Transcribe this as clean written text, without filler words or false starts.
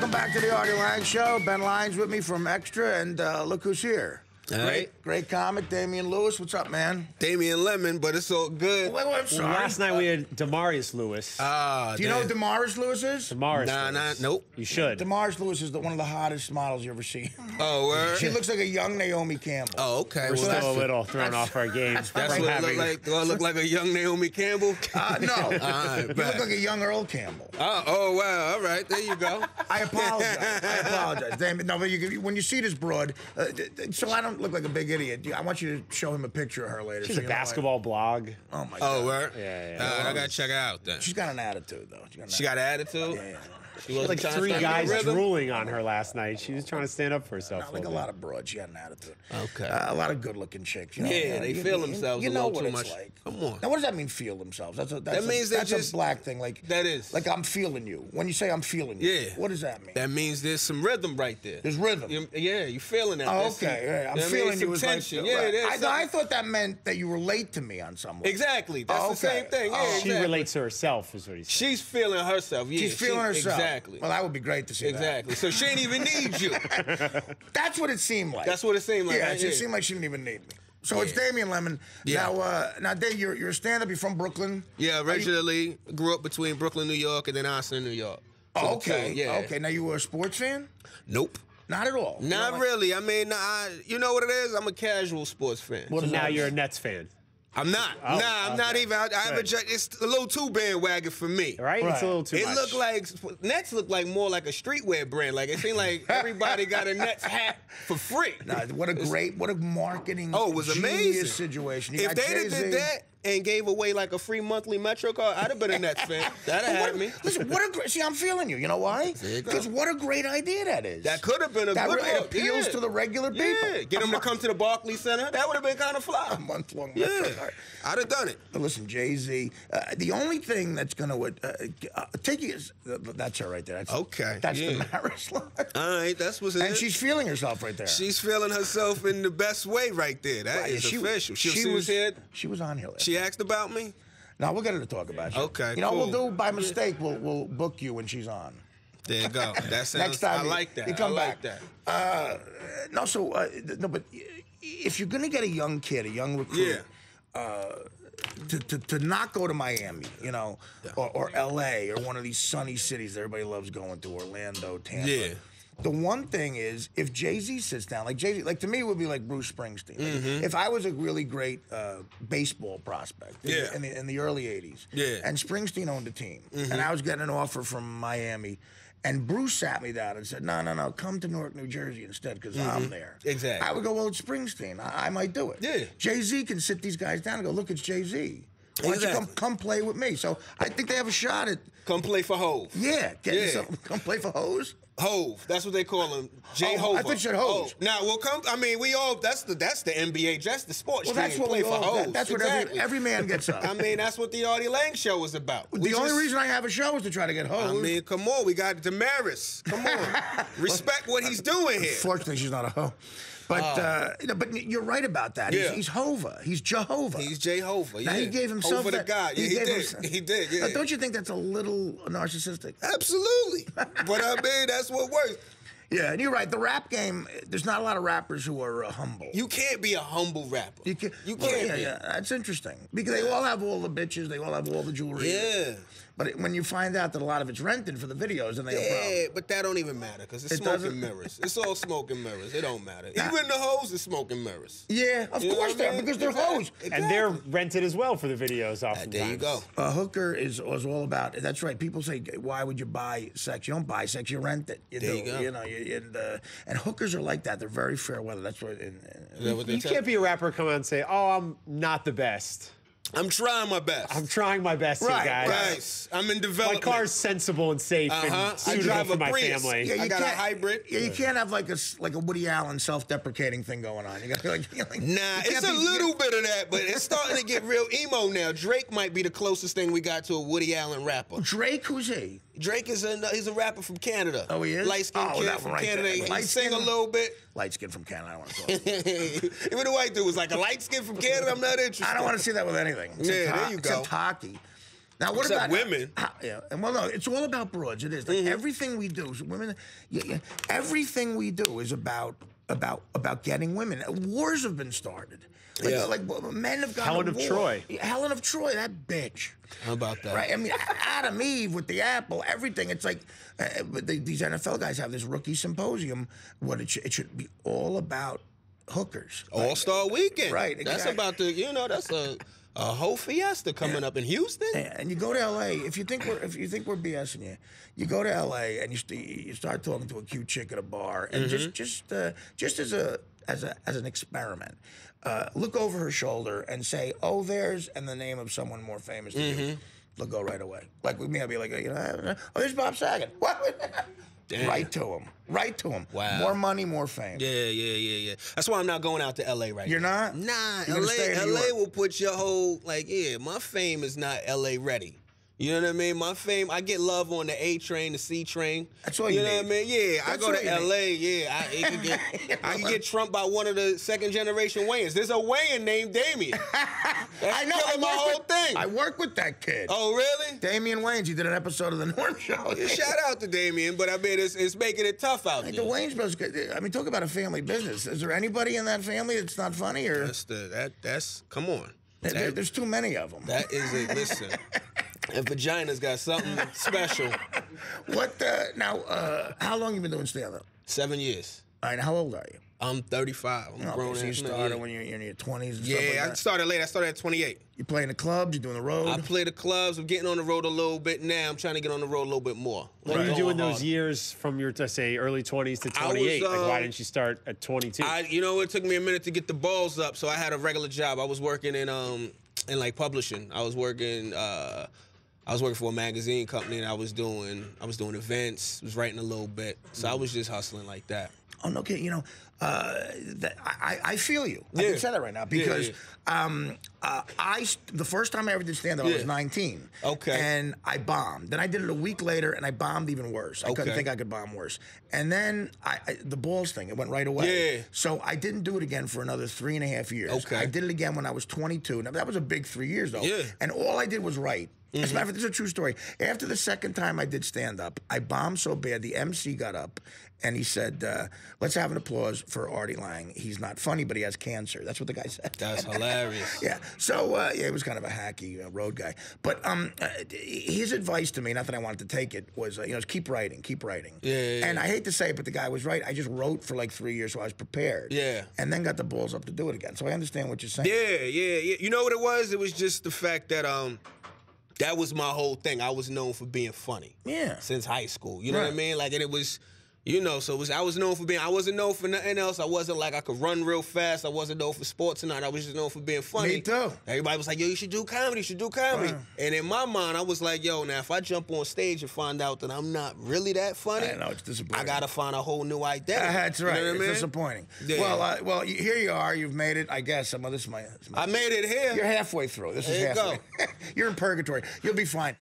Welcome back to the Artie Lange Show. Ben Lange's with me from Extra, and look who's here. Great comic, Damien Lewis. What's up, man? Damien Lemon, but it's all good. Wait, I'm sorry. Last night we had Damarius Lewis. Do you know who Damaris Lewis is? Damaris Lewis. Nope. You should. Damaris Lewis is one of the hottest models you ever see. Oh, word? She looks like a young Naomi Campbell. Oh, okay. We're still a little thrown off our game. That's what I look like. Do I look like a young Naomi Campbell? No. You look like a young Earl Campbell. Oh, wow. All right. There you go. I apologize. Damn, no, but when you see this broad, so I don't look like a big idiot. I want you to show him a picture of her later. She's a basketball blog. Oh, my God. Oh, word? Yeah. I got to check her out then. She's got an attitude, though. She got an attitude? Yeah. She had like 3 guys drooling on her last night. She was trying to stand up for herself. Not like a lot of broads. She had an attitude. Okay. A lot of good-looking chicks. You know, they feel themselves a little too much. Like. Come on. Now, what does that mean, feel themselves? That means that's just a black thing. Like that is. Like I'm feeling you. When you say I'm feeling you, what does that mean? That means there's some rhythm right there. There's rhythm. You feeling that. Oh, okay. Yeah. I'm feeling you. Some tension. I thought that meant that you relate to me on some level. Exactly. That's the same thing. Yeah, She relates to herself, is what he's saying. She's feeling herself. Yeah, she's feeling herself. Exactly. Well, that would be great to see. Exactly. So she ain't even need you. That's what it seemed like. That's what it seemed like. Yeah, it seemed like she didn't even need me. So it's Damien Lemon. Yeah. Now, Dave, you're a stand-up. You're from Brooklyn. Yeah, originally grew up between Brooklyn, New York, and then Austin, New York. So okay. Okay. Now, you were a sports fan? Nope. Not at all. Not really. I mean, you know what it is? I'm a casual sports fan. So now you're a Nets fan. I'm not. I'm not even. I have it's a little too bandwagon for me. Right? It's a little too much. It looked like Nets look like more like a streetwear brand. Like it seemed like everybody got a Nets hat for free. Nah, what a marketing. Oh, it was amazing situation. If they did that and gave away like a free monthly Metro card, I'd have been a Nets fan. That'd have had me. Listen, see, I'm feeling you. You know why? Because what a great idea that is. That could have been a good look. It appeals to the regular people. Yeah, get them to come to the Barclays Center. That would have been kind of fly. A month-long Metro card. I'd have done it. But listen, Jay-Z, the only thing that's going to take you is, that's her right there. That's the Maris line. All right, that's what's it is. And she's feeling herself right there. She's feeling herself in the best way right there. That is official. She was on here. She asked about me? No, we'll get her to talk about you. Okay, You know what we'll do? By mistake, we'll book you when she's on. There you go. That sounds, next time I like that. You come back. But if you're going to get a young kid, a young recruit, to not go to Miami, you know, or L.A. or one of these sunny cities that everybody loves going to, Orlando, Tampa. Yeah. The one thing is, if Jay-Z sits down, like Jay-Z, like to me, it would be like Bruce Springsteen. Like, if I was a really great baseball prospect in the early '80s, and Springsteen owned a team, and I was getting an offer from Miami, and Bruce sat me down and said, no, come to Newark, New Jersey instead, because I'm there. Exactly. I would go, well, it's Springsteen. I might do it. Yeah. Jay-Z can sit these guys down and go, look, it's Jay-Z. Why don't you come play with me? So I think they have a shot at... Come play for Hove. Yeah. Come play for Hose. Hove, that's what they call him. Hove. I thought you said Hose. Now, we all, that's the NBA, that's the sports. Well, that's what play for Hove. That's what every man gets up. I mean, that's what the Artie Lange show is about. The only reason I have a show is to try to get Hose. I mean, come on, we got Damaris. Come on. Respect what he's doing here. Fortunately, she's not a hoe. But but you're right about that. Yeah. He's Hova. He's Jehovah. He's Jehovah. Now he gave himself Hova the God. Yeah, he did. Yeah. Now, don't you think that's a little narcissistic? Absolutely. But I mean, that's what works. Yeah, and you're right. The rap game, there's not a lot of rappers who are humble. You can't be a humble rapper. You can't. Yeah, that's interesting. Because they all have all the bitches, they all have all the jewelry. Yeah. But when you find out that a lot of it's rented for the videos, then they have problems. Yeah, but that don't even matter because it's smoke and mirrors. It's all smoke and mirrors. It don't matter. Even the hoes is smoke and mirrors. Yeah, of course they are, because they're hoes. Exactly. And they're rented as well for the videos oftentimes. There you go. A hooker is all about, that's right, people say, why would you buy sex? You don't buy sex, you rent it. You go. You know, and hookers are like that. They're very fair weather. That's what. You can't be a rapper come out and say, oh, I'm not the best. I'm trying my best. I'm trying my best here, guys. Right. I'm in development. My car's sensible and safe and suitable for my family. Yeah, I got a hybrid. Yeah, you can't have like a Woody Allen self-deprecating thing going on. You got like nah, it's a little bit of that, but it's starting to get real emo now. Drake might be the closest thing we got to a Woody Allen rapper. Drake, who's he? Drake is he's a rapper from Canada. Oh, he is? Light-skinned kid from Canada. He sing a little bit. Light skin from Canada, I don't want to talk about it. Even the white dude was like, a light skin from Canada, I'm not interested. I don't want to see that with anything. Yeah, there you go. Except hockey. Now, what Except about women? Yeah, and well, no, it's all about broads. It is. Like, everything we do, women. Everything we do is about getting women. Wars have been started. Like men have gone Helen to of war. Troy. Helen of Troy, that bitch. How about that? Right. I mean, Adam Eve with the apple, everything. It's like these NFL guys have this rookie symposium. What it should be all about hookers. All-Star Weekend. Right. Exactly. That's about that's a whole fiesta coming up in Houston. And you go to L.A. If you think we're BSing you, you go to L.A. and you start talking to a cute chick at a bar, and just as an experiment, look over her shoulder and say, "Oh, there's," and the name of someone more famous than you. They'll go right away. Like with me, I'll be like, "Oh, there's Bob Saget." What? Damn. Right to him. Wow. More money, more fame. Yeah. That's why I'm not going out to LA right now. You're not? Nah, You're gonna stay in New LA York? will put your whole, my fame is not LA ready. You know what I mean? My fame, I get love on the A train, the C train. That's all you know need. what I mean? Yeah, I That's go all to you LA. I can get trumped by one of the second generation Wayans. There's a Wayan named Damien. That's I know. killing my whole thing. I work with that kid. Oh, really? Damien Wayans. He did an episode of The Norm Show. Yeah, shout out to Damien, but I mean, it's making it tough out Like there. the Wayans brothers, I mean, talk about a family business. Is there anybody in that family that's not funny? Or That's come on. there's too many of them. That is a listen. And vagina's got something special. What now? How long you been doing stand-up? 7 years. All right, how old are you? I'm 35. I'm grown. So you ass man, started when you're in your 20s and stuff like Yeah, I that? started late. I started at 28. You playing the clubs? You doing the road? I play the clubs. I'm getting on the road a little bit now. I'm trying to get on the road a little bit more. What were you Going doing those hard. years from your, say, early 20s to I was, 28? Like, why didn't you start at 22? It took me a minute to get the balls up, so I had a regular job. I was working in like publishing. I was working for a magazine company, and I was doing events. Was writing a little bit, so I was just hustling like that. Oh, no kidding. I feel you. I Yeah. can say that right now because the first time I ever did stand-up, I was 19. Okay. And I bombed. Then I did it a week later, and I bombed even worse. I couldn't Okay. think I could bomb worse. And then the balls thing, it went right away. Yeah. So I didn't do it again for another 3.5 years. Okay. I did it again when I was 22. Now, that was a big 3 years, though. Yeah. And all I did was write. As a matter of fact, this is a true story. After the second time I did stand-up, I bombed so bad, the MC got up and he said, let's have an applause for Artie Lange. He's not funny, but he has cancer. That's what the guy said. That's hilarious. Yeah. So, he was kind of a hacky road guy. But his advice to me, not that I wanted to take it, was, keep writing, keep writing. Yeah. And I hate to say it, but the guy was right. I just wrote for like 3 years, so I was prepared. Yeah. And then got the balls up to do it again. So I understand what you're saying. Yeah. You know what it was? It was just the fact that that was my whole thing. I was known for being funny. Yeah. Since high school. You know what I Right. mean? Like, and it was, I was known for being, I wasn't known for nothing else. I wasn't like I could run real fast. I wasn't known for sports or nothing. I was just known for being funny. Me too. Everybody was like, yo, you should do comedy, And in my mind, I was like, yo, now if I jump on stage and find out that I'm not really that funny, I know, it's disappointing. I gotta find a whole new identity. That's right. You know what I mean? It's disappointing. Yeah. Well, here you are. You've made it. I guess this is my I made it here. You're halfway through. This is There you halfway. You're in purgatory. You'll be fine.